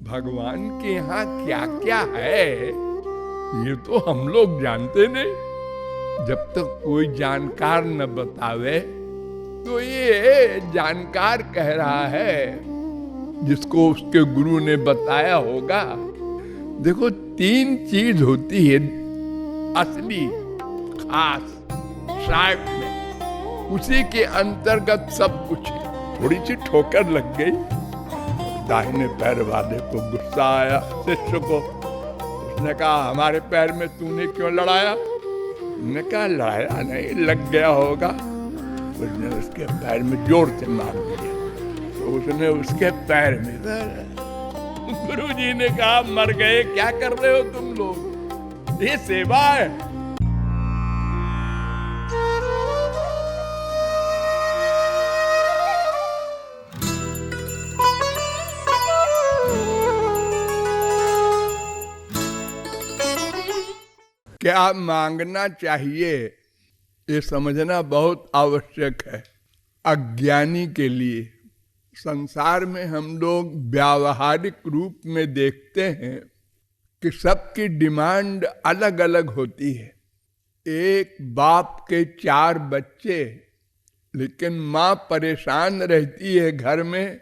भगवान के यहाँ क्या क्या है ये तो हम लोग जानते नहीं। जब तक कोई जानकार न बतावे तो ये जानकार कह रहा है जिसको उसके गुरु ने बताया होगा। देखो 3 चीज होती है असली खास साइड में, उसी के अंतर्गत सब कुछ है। थोड़ी सी ठोकर लग गई, दाहिने पैर वाले को गुस्सा आया शिष्य को। उसने कहा हमारे पैर में तूने क्यों लड़ाया? उसने कहा लड़ाया नहीं, लग गया होगा। उसने उसके पैर में जोर से मार दिया तो उसने उसके पैर में। गुरुजी ने कहा मर गए, क्या कर रहे हो तुम लोग, ये सेवा है। क्या मांगना चाहिए ये समझना बहुत आवश्यक है अज्ञानी के लिए। संसार में हम लोग व्यावहारिक रूप में देखते हैं कि सबकी डिमांड अलग अलग होती है। एक बाप के 4 बच्चे, लेकिन माँ परेशान रहती है घर में।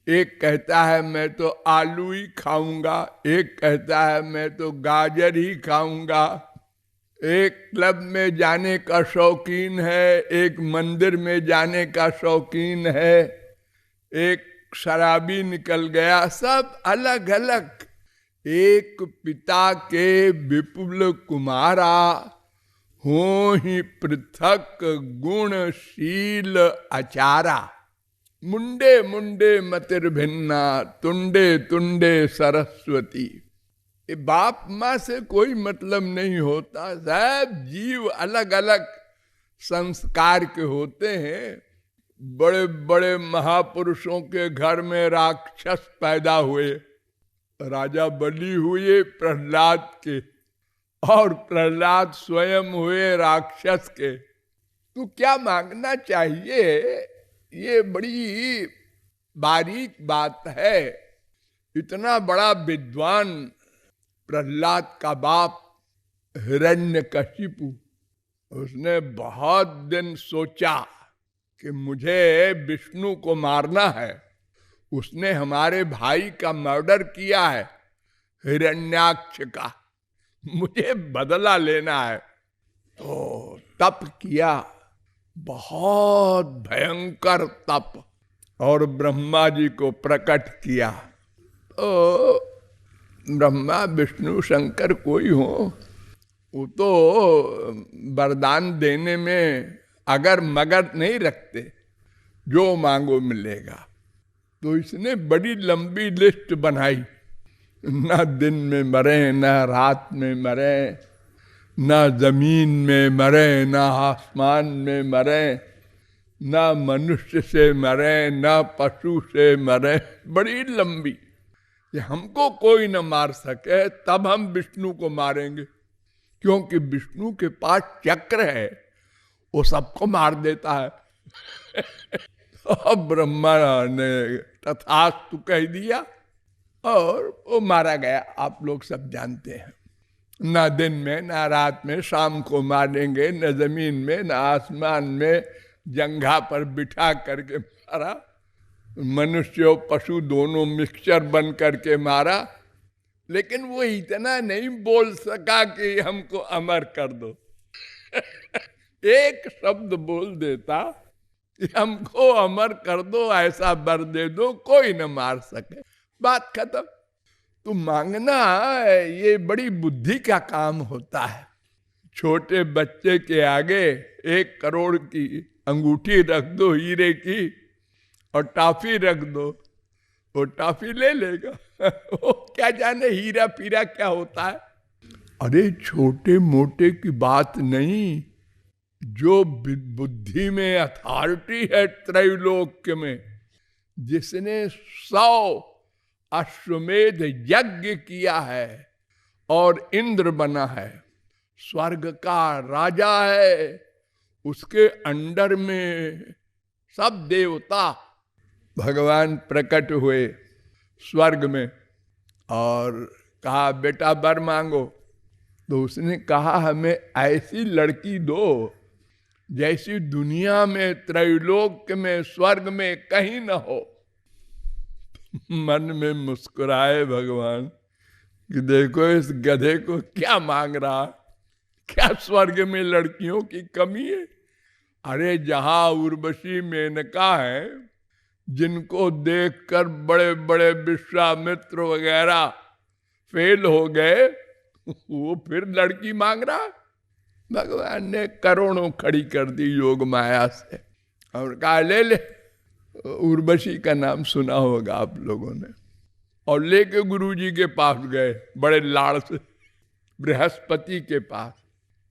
एक कहता है मैं तो आलू ही खाऊंगा, एक कहता है मैं तो गाजर ही खाऊंगा। एक क्लब में जाने का शौकीन है, एक मंदिर में जाने का शौकीन है, एक शराबी निकल गया। सब अलग अलग। एक पिता के विपुल कुमारा हो ही पृथक गुणशील आचारा। मुंडे मुंडे मतिर भिन्ना तुंडे तुंडे सरस्वती। ये बाप माँ से कोई मतलब नहीं होता। सब जीव अलग अलग संस्कार के होते हैं। बड़े बड़े महापुरुषों के घर में राक्षस पैदा हुए। राजा बलि हुए प्रहलाद के, और प्रहलाद स्वयं हुए राक्षस के। तो क्या मांगना चाहिए, ये बड़ी बारीक बात है। इतना बड़ा विद्वान प्रहलाद का बाप हिरण्यकशिपु, उसने बहुत दिन सोचा कि मुझे विष्णु को मारना है। उसने हमारे भाई का मर्डर किया है हिरण्याक्ष का, मुझे बदला लेना है। तो तप किया, बहुत भयंकर तप, और ब्रह्मा जी को प्रकट किया। तो ब्रह्मा विष्णु शंकर कोई हो, वो तो वरदान देने में अगर मगर नहीं रखते, जो मांगो मिलेगा। तो इसने बड़ी लंबी लिस्ट बनाई। ना दिन में मरे, ना रात में मरे, ना जमीन में मरे, ना आसमान में मरे, ना मनुष्य से मरे, ना पशु से मरे। बड़ी लंबी, कि हमको कोई न मार सके तब हम विष्णु को मारेंगे, क्योंकि विष्णु के पास चक्र है, वो सबको मार देता है। अब ब्रह्मा ने तथास्तु कह दिया और वो मारा गया। आप लोग सब जानते हैं, ना दिन में ना रात में, शाम को मारेंगे, न जमीन में न आसमान में, जंघा पर बिठा करके मारा। मनुष्य और पशु दोनों मिक्सचर बन करके मारा। लेकिन वो इतना नहीं बोल सका कि हमको अमर कर दो। एक शब्द बोल देता कि हमको अमर कर दो, ऐसा वर दे दो, कोई न मार सके, बात खत्म। तो मांगना ये बड़ी बुद्धि का काम होता है। छोटे बच्चे के आगे 1 करोड़ की अंगूठी रख दो हीरे की, और टॉफी रख दो, वो टॉफी ले लेगा। वो क्या जाने हीरा पीरा क्या होता है। अरे छोटे मोटे की बात नहीं, जो बुद्धि में अथॉरिटी है त्रैलोक्य में, जिसने 100 अश्वमेध यज्ञ किया है और इंद्र बना है, स्वर्ग का राजा है, उसके अंडर में सब देवता। भगवान प्रकट हुए स्वर्ग में, और कहा बेटा वर मांगो। तो उसने कहा हमें ऐसी लड़की दो जैसी दुनिया में, त्रैलोक्य में, स्वर्ग में कहीं न हो। मन में मुस्कुराए भगवान कि देखो इस गधे को क्या मांग रहा, क्या स्वर्ग में लड़कियों की कमी है। अरे जहां उर्वशी मेनका है, जिनको देखकर बड़े बड़े विश्वामित्र वगैरह फेल हो गए, वो फिर लड़की मांग रहा। भगवान ने करोड़ों खड़ी कर दी योग माया से और कहा ले ले। उर्वशी का नाम सुना होगा आप लोगों ने। और लेके गुरुजी के पास गए बड़े लाड़ से, बृहस्पति के पास।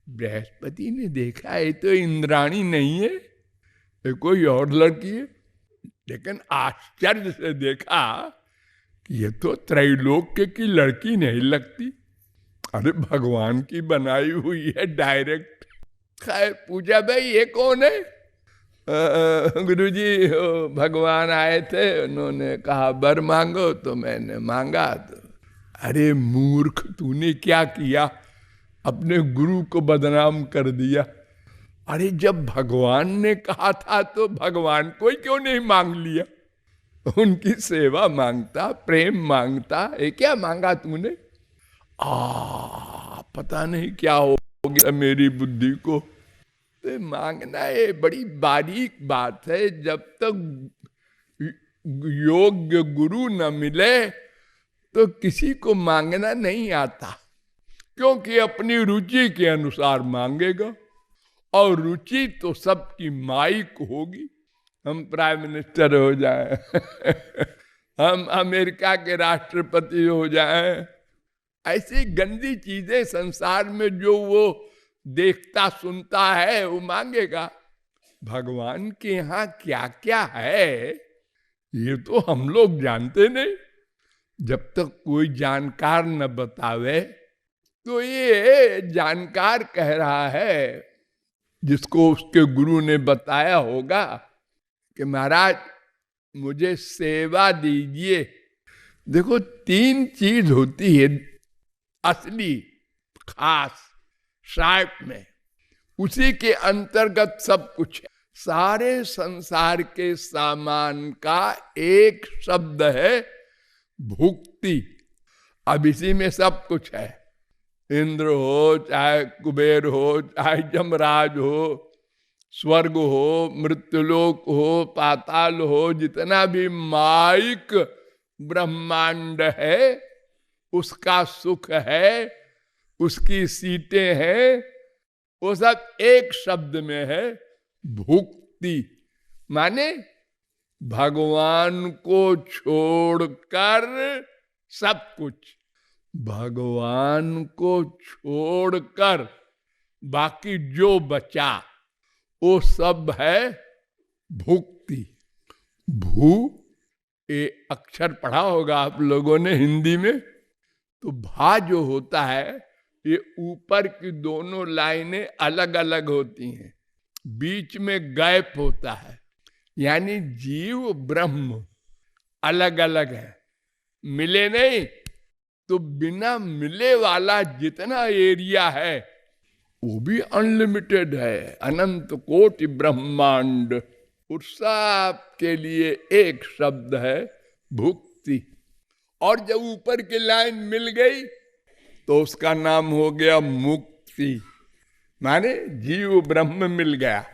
बृहस्पति ने देखा ये तो इंद्राणी नहीं है, ये कोई और लड़की है। लेकिन आश्चर्य से देखा कि ये तो त्रैलोक्य की लड़की नहीं लगती। अरे भगवान की बनाई हुई है डायरेक्ट। खैर पूछा भाई ये कौन है? गुरुजी भगवान आए थे, उन्होंने कहा वर मांगो, तो मैंने मांगा। तो अरे मूर्ख, तूने क्या किया? अपने गुरु को बदनाम कर दिया। अरे जब भगवान ने कहा था तो भगवान को ही क्यों नहीं मांग लिया? उनकी सेवा मांगता, प्रेम मांगता। ये क्या मांगा तूने? पता नहीं क्या हो गया मेरी बुद्धि को। तो मांगना ये बड़ी बारीक बात है। जब तक योग्य गुरु न मिले तो किसी को मांगना नहीं आता, क्योंकि अपनी रुचि के अनुसार मांगेगा। और रुचि तो सबकी माइक होगी। हम प्राइम मिनिस्टर हो जाएं, हम अमेरिका के राष्ट्रपति हो जाएं, ऐसी गंदी चीजें संसार में जो वो देखता सुनता है वो मांगेगा। भगवान के यहाँ क्या क्या है ये तो हम लोग जानते नहीं। जब तक कोई जानकार न बतावे तो ये जानकार कह रहा है, जिसको उसके गुरु ने बताया होगा कि महाराज मुझे सेवा दीजिए। देखो 3 चीज होती है असली खास शार्प में, उसी के अंतर्गत सब कुछ है। सारे संसार के सामान का एक शब्द है भुक्ति। अब इसी में सब कुछ है। इंद्र हो, चाहे कुबेर हो, चाहे यमराज हो, स्वर्ग हो, मृत्युलोक हो, पाताल हो, जितना भी माइक ब्रह्मांड है उसका सुख है, उसकी सीटें हैं, वो सब एक शब्द में है भुक्ति। माने भगवान को छोड़कर सब कुछ, भगवान को छोड़कर बाकी जो बचा वो सब है भुक्ति। भू ये अक्षर पढ़ा होगा आप लोगों ने हिंदी में। तो भा जो होता है ये ऊपर की दोनों लाइनें अलग अलग होती हैं, बीच में गैप होता है, यानी जीव ब्रह्म अलग अलग है, मिले नहीं। तो बिना मिले वाला जितना एरिया है वो भी अनलिमिटेड है, अनंत कोटि ब्रह्मांड। उस सब के लिए एक शब्द है भुक्ति। और जब ऊपर की लाइन मिल गई तो उसका नाम हो गया मुक्ति। माने जीव ब्रह्म मिल गया।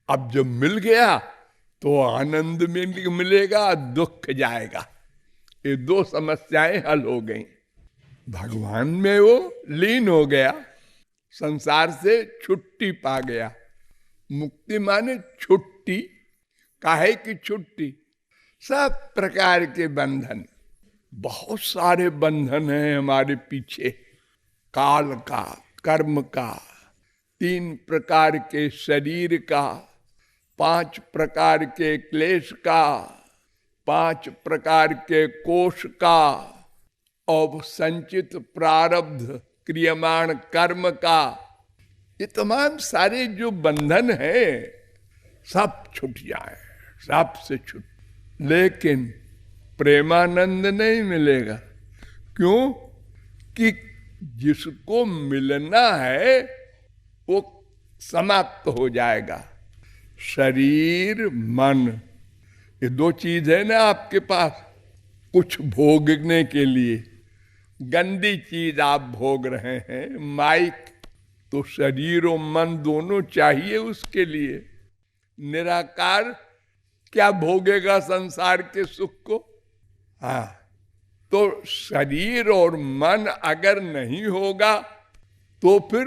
अब जब मिल गया तो आनंद मिलेगा, दुख जाएगा। ये 2 समस्याएं हल हो गई। भगवान में वो लीन हो गया, संसार से छुट्टी पा गया। मुक्ति माने छुट्टी। काहे की छुट्टी? सब प्रकार के बंधन, बहुत सारे बंधन हैं हमारे पीछे। काल का, कर्म का, 3 प्रकार के शरीर का, 5 प्रकार के क्लेश का, 5 प्रकार के कोष का, और संचित प्रारब्ध क्रियमाण कर्म का। ये तमाम सारे जो बंधन है सब छूट जाए, सब से छूट। लेकिन प्रेमानंद नहीं मिलेगा। क्यों कि जिसको मिलना है वो समाप्त हो जाएगा। शरीर मन ये दो चीज है ना आपके पास, कुछ भोगने के लिए। गंदी चीज आप भोग रहे हैं, माइक, तो शरीर और मन दोनों चाहिए उसके लिए। निराकार क्या भोगेगा संसार के सुख को? हाँ, तो शरीर और मन अगर नहीं होगा तो फिर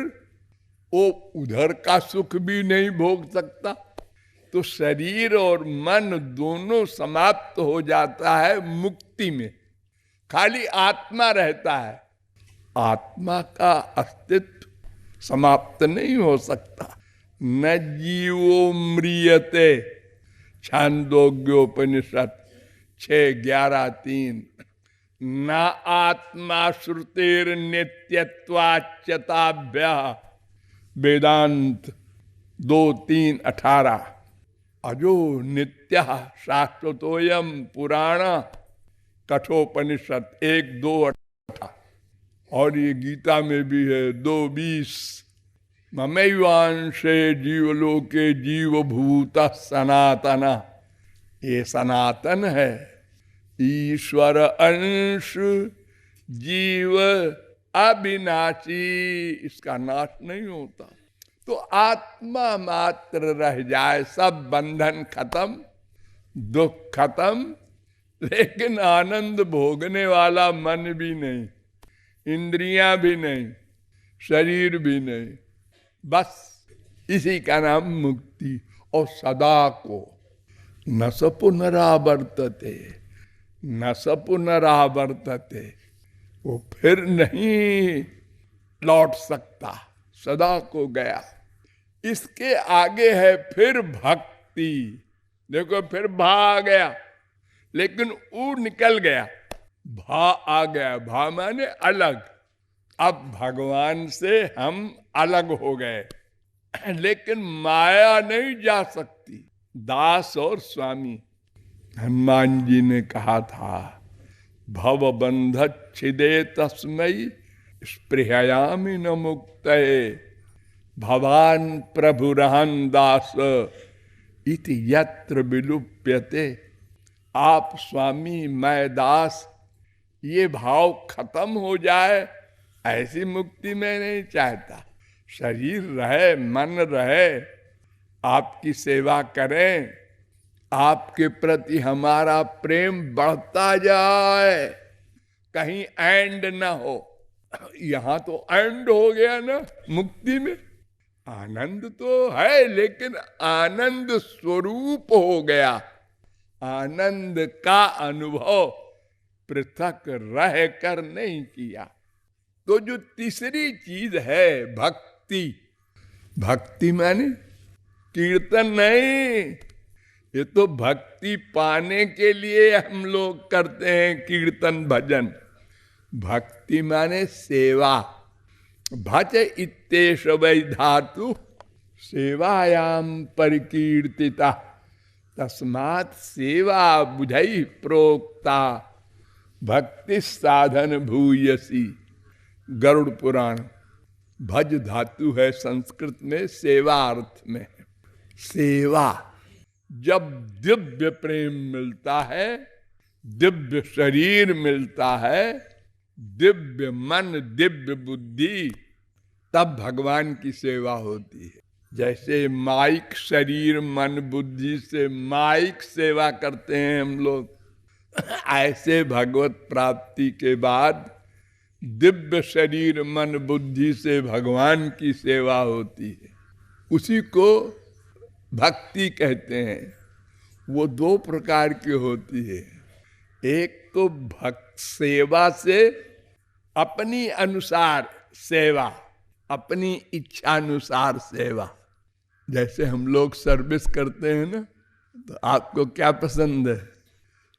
वो उधर का सुख भी नहीं भोग सकता। तो शरीर और मन दोनों समाप्त हो जाता है मुक्ति में, खाली आत्मा रहता है। आत्मा का अस्तित्व समाप्त नहीं हो सकता। न जीवो म्रियते, छांदोग्योपनिषद 6:11-3। न आत्मा श्रुतेर नित्यत्वाच्यताभ्या, वेदांत 2:3-18। अजो नित्य शाश्वतोयम पुराण, कठोपनिषद 1:2-18। और ये गीता में भी है 2:20। ममैवांशे जीवलोके जीवभूत सनातन। ये सनातन है, ईश्वर अंश, जीव अविनाशी, इसका नाश नहीं होता। तो आत्मा मात्र रह जाए, सब बंधन खत्म, दुख खत्म, लेकिन आनंद भोगने वाला मन भी नहीं, इंद्रियां भी नहीं, शरीर भी नहीं, बस इसी का नाम मुक्ति। और सदा को न स पुनरावर्तते, न स पुनरावर्तते, वो फिर नहीं लौट सकता, सदा को गया। इसके आगे है फिर भक्ति। देखो फिर भा आ गया, लेकिन ऊ निकल गया, भा आ गया। भा माने अलग। अब भगवान से हम अलग हो गए, लेकिन माया नहीं जा सकती। दास और स्वामी, हनुमान जी ने कहा था, भव बंध छिदे तस्मयि स्पृहयामि न मुक्तये, भवान प्रभु रहन दास इति यत्र विलुप्यते। आप स्वामी मैं दास, ये भाव खत्म हो जाए, ऐसी मुक्ति मैं नहीं चाहता। शरीर रहे, मन रहे, आपकी सेवा करें, आपके प्रति हमारा प्रेम बढ़ता जाए, कहीं एंड ना हो। यहां तो एंड हो गया ना मुक्ति में। आनंद तो है, लेकिन आनंद स्वरूप हो गया। आनंद का अनुभव पृथक रह कर नहीं किया। तो जो तीसरी चीज है भक्ति, भक्ति माने कीर्तन नहीं। ये तो भक्ति पाने के लिए हम लोग करते हैं कीर्तन भजन। भक्ति माने सेवा। भज इत्तेष वै धातु सेवायाम परिकीर्तिता, तस्मात् सेवा बुझई प्रोक्ता भक्ति साधन भूयसी। गरुड़ पुराण। भज धातु है संस्कृत में, सेवा अर्थ में। सेवा, जब दिव्य प्रेम मिलता है, दिव्य शरीर मिलता है, दिव्य मन, दिव्य बुद्धि, तब भगवान की सेवा होती है। जैसे माइक शरीर मन बुद्धि से माइक सेवा करते हैं हम लोग, ऐसे भगवत प्राप्ति के बाद दिव्य शरीर मन बुद्धि से भगवान की सेवा होती है। उसी को भक्ति कहते हैं। वो दो प्रकार की होती है। एक तो भक्त सेवा से अपनी अनुसार सेवा, अपनी इच्छा अनुसार सेवा। जैसे हम लोग सर्विस करते हैं ना, तो आपको क्या पसंद है?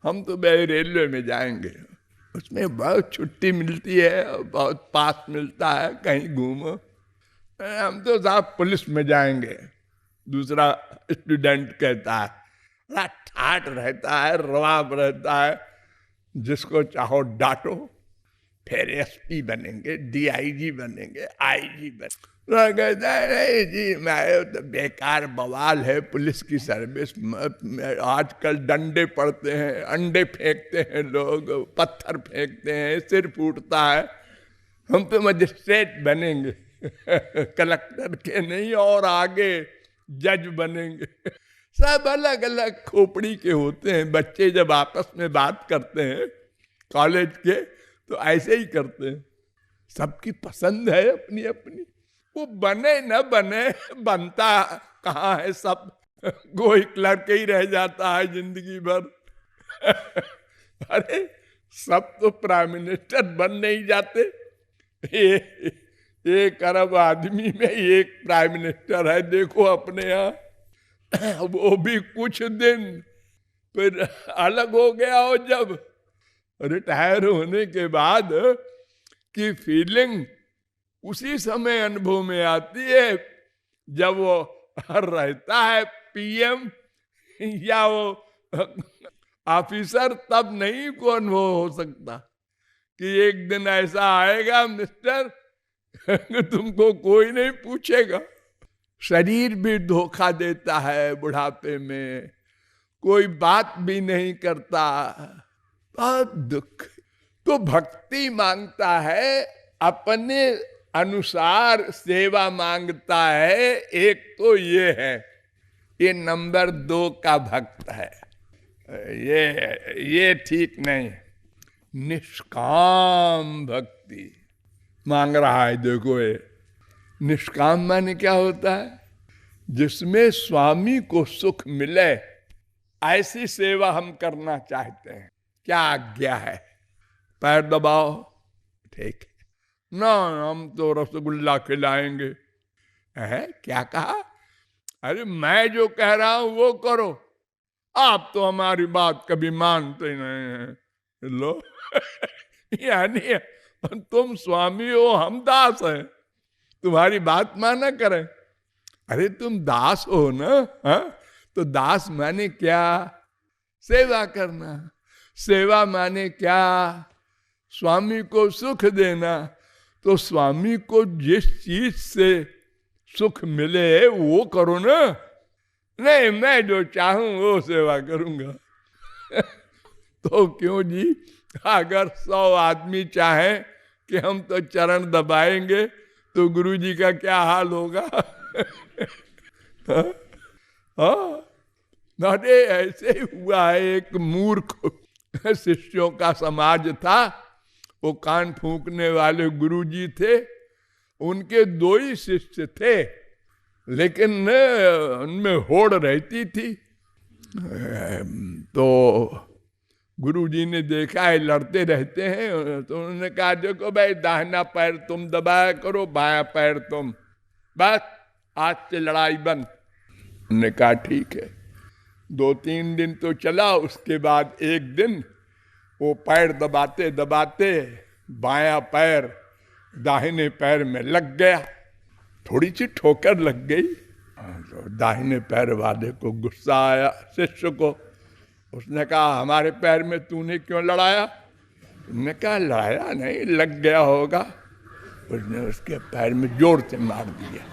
हम तो भाई रेलवे में जाएंगे, उसमें बहुत छुट्टी मिलती है, बहुत पास मिलता है, कहीं घूमो। हम तो साहब पुलिस में जाएंगे। दूसरा स्टूडेंट कहता है, बड़ा ठाट रहता है, रवाब रहता है, जिसको चाहो डांटो। फिर एसपी बनेंगे, डीआईजी बनेंगे, आईजी बनेंगे। तो कहता है नहीं जी, मैं तो बेकार बवाल है पुलिस की सर्विस। आजकल डंडे पड़ते हैं, अंडे फेंकते हैं लोग, पत्थर फेंकते हैं, सिर फूटता है। हम तो मजिस्ट्रेट बनेंगे कलेक्टर के नहीं, और आगे जज बनेंगे। सब अलग अलग खोपड़ी के होते हैं। बच्चे जब आपस में बात करते हैं कॉलेज के, तो ऐसे ही करते हैं। सबकी पसंद है अपनी अपनी। वो बने न बने, बनता कहाँ है, सब कोई क्लर्क ही रह जाता है जिंदगी भर। अरे सब तो प्राइम मिनिस्टर बन नहीं जाते। 1 अरब आदमी में 1 प्राइम मिनिस्टर है, देखो अपने यहाँ। वो भी कुछ दिन, फिर अलग हो गया हो जब रिटायर होने के बाद की फीलिंग उसी समय अनुभव में आती है जब वो रहता है पीएम या वो ऑफिसर। तब नहीं को अनुभव हो सकता कि एक दिन ऐसा आएगा मिस्टर, तुमको कोई नहीं पूछेगा। शरीर भी धोखा देता है बुढ़ापे में, कोई बात भी नहीं करता, बहुत दुख। तो भक्ति मांगता है, अपने अनुसार सेवा मांगता है। एक तो ये है, ये नंबर 2 का भक्त है। ये ठीक नहीं। निष्काम भक्ति मांग रहा है। देखो ये निष्काम माने क्या होता है? जिसमें स्वामी को सुख मिले, ऐसी सेवा हम करना चाहते हैं। क्या आज्ञा है? पैर दबाओ, ठीक है ना, हम तो रसगुल्ला खिलाएंगे। है क्या कहा? अरे मैं जो कह रहा हूं वो करो, आप तो हमारी बात कभी मानते नहीं हैं। लो यानी तुम स्वामी हो, हम दास हैं, तुम्हारी बात माना करें। अरे तुम दास हो ना, हा? तो दास माने क्या? सेवा करना। सेवा माने क्या? स्वामी को सुख देना। तो स्वामी को जिस चीज से सुख मिले वो करो ना। नहीं, मैं जो चाहूं वो सेवा करूंगा। तो क्यों जी, अगर 100 आदमी चाहे कि हम तो चरण दबाएंगे, तो गुरु जी का क्या हाल होगा? अरे ऐसे ही हुआ है। एक मूर्ख शिष्यों का समाज था। वो कान फूंकने वाले गुरु जी थे। उनके 2 ही शिष्य थे, लेकिन उनमें होड़ रहती थी। तो गुरुजी ने देखा है लड़ते रहते हैं, तो उन्होंने कहा देखो भाई, दाहिना पैर तुम दबाया करो, बायां पैर तुम, बस आज से लड़ाई बंद। उन्होंने कहा ठीक है। 2-3 दिन तो चला। उसके बाद एक दिन वो पैर दबाते दबाते बायां पैर दाहिने पैर में लग गया। थोड़ी सी ठोकर लग गई। तो दाहिने पैर वाले को गुस्सा आया, शिष्य को। उसने कहा हमारे पैर में तूने क्यों लड़ाया? उसने कहा लड़ाया नहीं, लग गया होगा। उसने उसके पैर में जोर से मार दिया।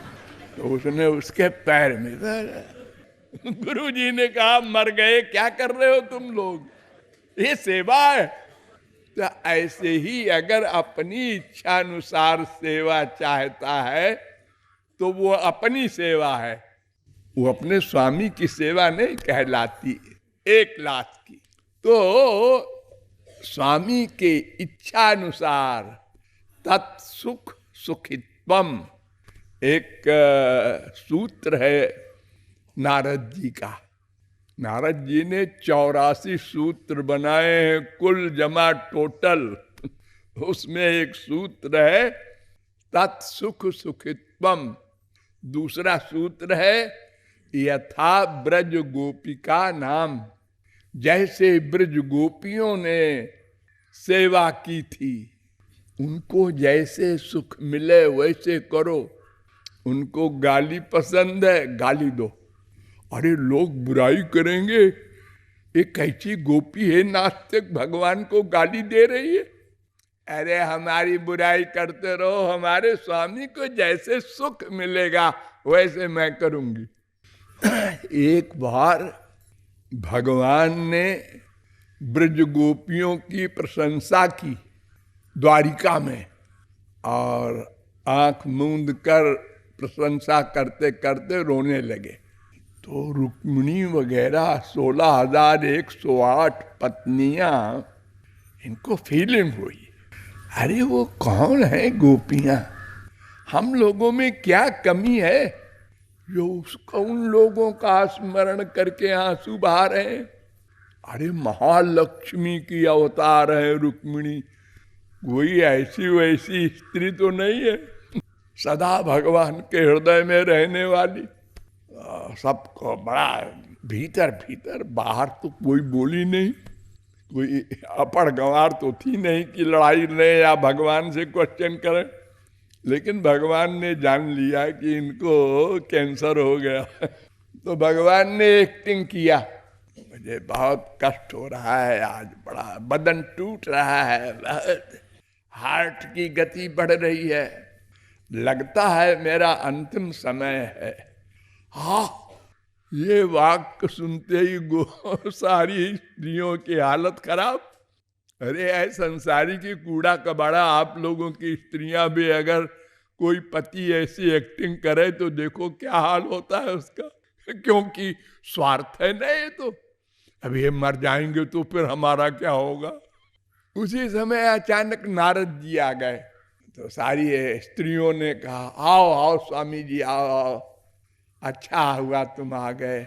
तो उसने उसके पैर में, गुरुजी ने कहा मर गए, क्या कर रहे हो तुम लोग, ये सेवा है। तो ऐसे ही अगर अपनी इच्छा अनुसार सेवा चाहता है तो वो अपनी सेवा है, वो अपने स्वामी की सेवा नहीं कहलाती। 1 लाख की। तो स्वामी के इच्छा अनुसार तत्सुख सुखित्वम एक सूत्र है नारद जी का। नारद जी ने 84 सूत्र बनाए हैं कुल जमा टोटल। उसमें एक सूत्र है तत्सुख सुखित्वम। दूसरा सूत्र है यथा ब्रज गोपिका नाम। जैसे ब्रज गोपियों ने सेवा की थी, उनको जैसे सुख मिले वैसे करो। उनको गाली पसंद है, गाली दो। अरे लोग बुराई करेंगे, एक कैसी गोपी है नास्तिक, भगवान को गाली दे रही है। अरे हमारी बुराई करते रहो, हमारे स्वामी को जैसे सुख मिलेगा वैसे मैं करूंगी। एक बार भगवान ने ब्रज गोपियों की प्रशंसा की द्वारिका में, और आंख मूंद कर प्रशंसा करते करते रोने लगे। तो रुक्मिणी वगैरह 16,108 पत्नियां, इनको फीलिंग हुई, अरे वो कौन है गोपियां, हम लोगों में क्या कमी है जो उसको उन लोगों का स्मरण करके आंसू बहा रहे हैं। अरे महालक्ष्मी की अवतार है रुक्मिणी, कोई ऐसी वैसी स्त्री तो नहीं है, सदा भगवान के हृदय में रहने वाली। सबको बड़ा भीतर भीतर, बाहर तो कोई बोली नहीं, कोई अपड़ गंवार तो थी नहीं कि लड़ाई रहे या भगवान से क्वेश्चन करें। लेकिन भगवान ने जान लिया कि इनको कैंसर हो गया। तो भगवान ने एक्टिंग किया, मुझे बहुत कष्ट हो रहा है आज, बड़ा बदन टूट रहा है, बहुत हार्ट की गति बढ़ रही है, लगता है मेरा अंतिम समय है। हाँ, ये वाक्य सुनते ही सारी स्त्रियों की हालत खराब। अरे ऐ संसारी की कूड़ा कबाड़ा, आप लोगों की स्त्रियां भी अगर कोई पति ऐसी एक्टिंग करे तो देखो क्या हाल होता है उसका, क्योंकि स्वार्थ है ना ये तो। अब ये मर जाएंगे तो फिर हमारा क्या होगा। उसी समय अचानक नारद जी आ गए, तो सारी स्त्रियों ने कहा आओ आओ स्वामी जी आओ आओ, अच्छा हुआ तुम आ गए।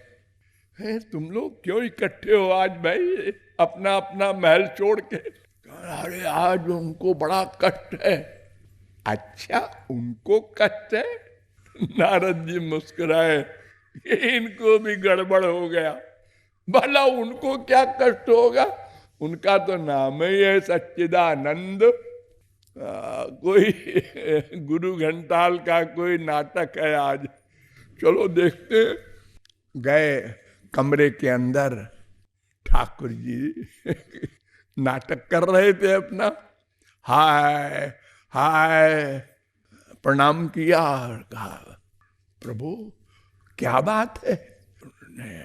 तुम लोग क्यों इकट्ठे हो आज भाई, अपना अपना महल छोड़ के? अरे आज उनको बड़ा कष्ट है। अच्छा उनको कष्ट है? नारद जी मुस्कुराए, इनको भी गड़बड़ हो गया। भला उनको क्या कष्ट होगा, उनका तो नाम ही है सच्चिदानंद। कोई गुरु घंटाल का कोई नाटक है आज, चलो देखते। गए कमरे के अंदर, ठाकुर जी नाटक कर रहे थे अपना, हाय हाय प्रणाम किया और कहा प्रभु क्या बात है। उन्होंने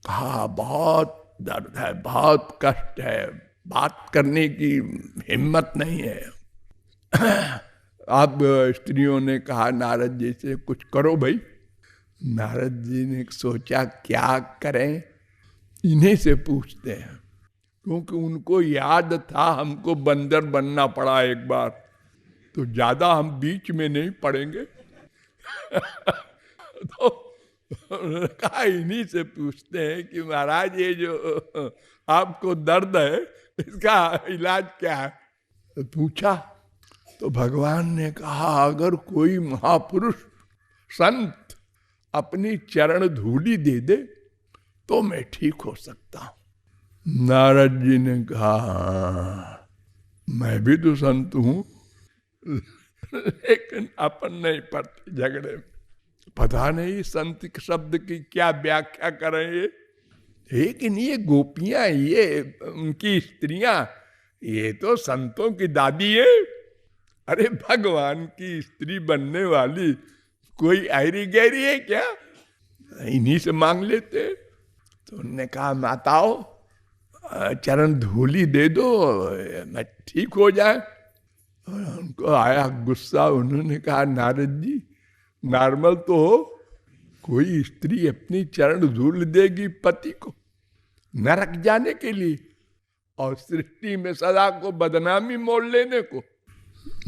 कहा बहुत दर्द है, बहुत कष्ट है, बात करने की हिम्मत नहीं है। अब स्त्रियों ने कहा नारद जी से कुछ करो भाई। नारद जी ने सोचा क्या करें, इन्हीं से पूछते हैं, क्योंकि उनको याद था हमको बंदर बनना पड़ा एक बार, तो ज्यादा हम बीच में नहीं पड़ेंगे। तो कहा इन्हीं से पूछते हैं कि महाराज ये जो आपको दर्द है इसका इलाज क्या है। तो पूछा तो भगवान ने कहा अगर कोई महापुरुष संत अपनी चरण धूली दे दे तो मैं ठीक हो सकता हूं। नारद जी ने कहा मैं भी तो संत हूं, लेकिन अपन नहीं पड़ते झगड़े में। पता नहीं संत शब्द की क्या व्याख्या करें, लेकिन ये गोपियां, ये उनकी स्त्रियां, ये तो संतों की दादी है। अरे भगवान की स्त्री बनने वाली कोई ऐरी गहरी है क्या, इन्हीं से मांग लेते। तो उन्होंने कहा माताओं चरण धूली दे दो मैं ठीक हो जाए। और उनको आया गुस्सा, उन्होंने कहा नारद जी नॉर्मल तो हो, कोई स्त्री अपनी चरण धूल देगी पति को नरक जाने के लिए और सृष्टि में सदा को बदनामी मोल लेने को।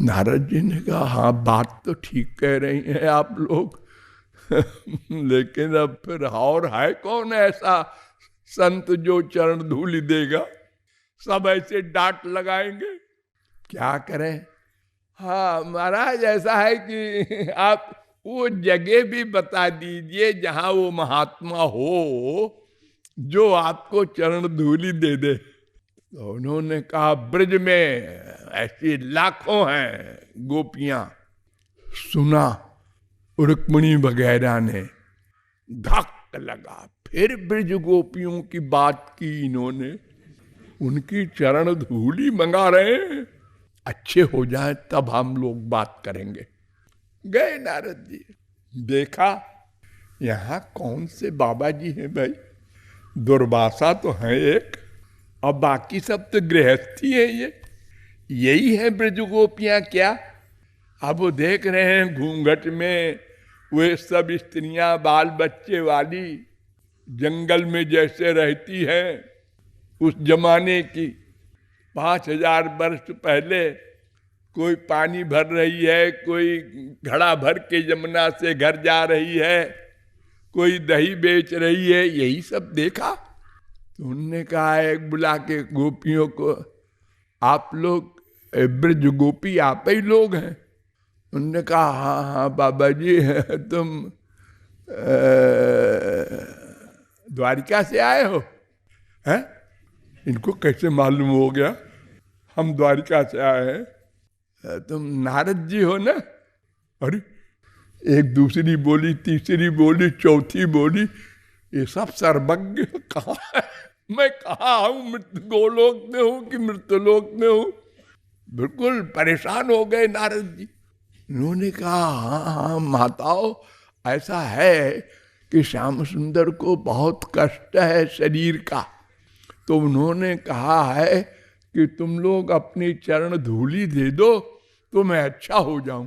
नारद जी ने कहा हाँ बात तो ठीक कह रही हैं आप लोग, लेकिन अब फिर और है कौन ऐसा संत जो चरण धूली देगा, सब ऐसे डांट लगाएंगे, क्या करें। हाँ महाराज ऐसा है कि आप वो जगह भी बता दीजिए जहां वो महात्मा हो जो आपको चरण धूली दे दे। तो उन्होंने कहा ब्रज में ऐसी लाखों हैं गोपियां। सुना रुक्मिणी वगैरह ने, धक लगा, फिर ब्रज गोपियों की बात की इन्होंने, उनकी चरण धूली मंगा रहे हैं। अच्छे हो जाए तब हम लोग बात करेंगे। गए नारद जी, देखा यहाँ कौन से बाबा जी हैं भाई, दुर्वासा तो है एक और बाकी सब तो गृहस्थी है। यही है ब्रज गोपियां क्या? अब वो देख रहे हैं घूंघट में वे सब स्त्रियां बाल बच्चे वाली जंगल में जैसे रहती हैं उस जमाने की, 5000 वर्ष पहले। कोई पानी भर रही है, कोई घड़ा भर के यमुना से घर जा रही है, कोई दही बेच रही है, यही सब देखा। तो उनने कहा एक बुला के गोपियों को, आप लोग ब्रज गोपी आप ही लोग हैं? उनने कहा हाँ हाँ बाबा जी, तुम द्वारिका से आए हो? हैं? इनको कैसे मालूम हो गया हम द्वारिका से आए हैं? तुम नारद जी हो ना? अरे एक दूसरी बोली, तीसरी बोली, चौथी बोली, ये सब सर्वज्ञ कहाँ है? मैं कहाँ हूँ, मृत्यु गोलोक में हूँ कि मृत्युलोक में हूँ? बिल्कुल परेशान हो गए नारद जी। उन्होंने कहा हाँ हाँ माताओं, ऐसा है कि श्याम सुंदर को बहुत कष्ट है शरीर का, तो उन्होंने कहा है कि तुम लोग अपनी चरण धूली दे दो तो मैं अच्छा हो जाऊं।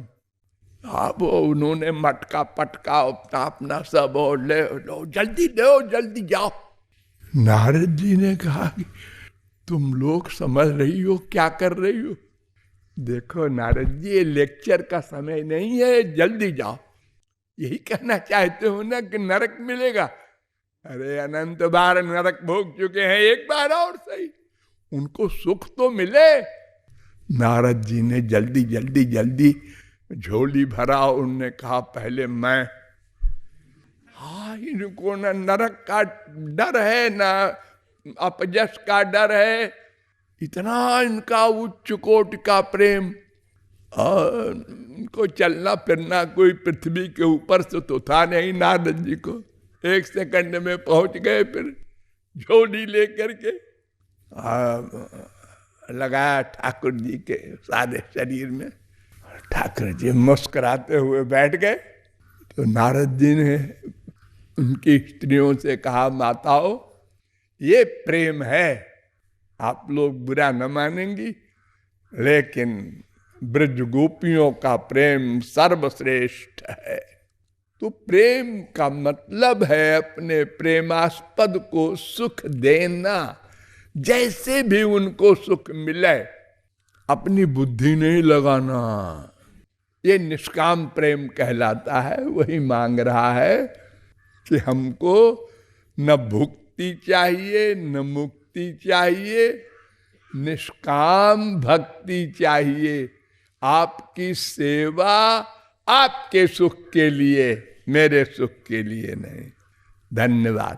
अब उन्होंने मटका पटका अपना अपना सब और ले लो, जल्दी दो, जल्दी जाओ। नारद जी ने कहा कि तुम लोग समझ रही हो क्या कर रही हो? देखो नारद जी, ये लेक्चर का समय नहीं है, जल्दी जाओ। यही कहना चाहते हो ना कि नरक मिलेगा? अरे अनंत बार नरक भोग चुके हैं, एक बार और सही उनको सुख तो मिले। नारद जी ने जल्दी जल्दी जल्दी झोली भरा। उनने कहा पहले मैं, हाँ इनको ना नरक का डर है ना अपजस का डर है, इतना इनका उच्च कोट का प्रेम। इनको चलना फिरना कोई पृथ्वी के ऊपर से तो था नहीं। नारद जी को 1 सेकंड में पहुंच गए, फिर झोली लेकर के लगाया ठाकुर जी के सारे शरीर में। ठाकुर जी मुस्कुराते हुए बैठ गए। तो नारद जी ने उनकी स्त्रियों से कहा माताओं, ये प्रेम है, आप लोग बुरा न मानेंगी, लेकिन ब्रज गोपियों का प्रेम सर्वश्रेष्ठ है। तो प्रेम का मतलब है अपने प्रेमास्पद को सुख देना, जैसे भी उनको सुख मिले, अपनी बुद्धि नहीं लगाना। ये निष्काम प्रेम कहलाता है। वही मांग रहा है कि हमको न भुक्ति चाहिए न मुक्ति चाहिए, निष्काम भक्ति चाहिए। आपकी सेवा आपके सुख के लिए, मेरे सुख के लिए नहीं। धन्यवाद।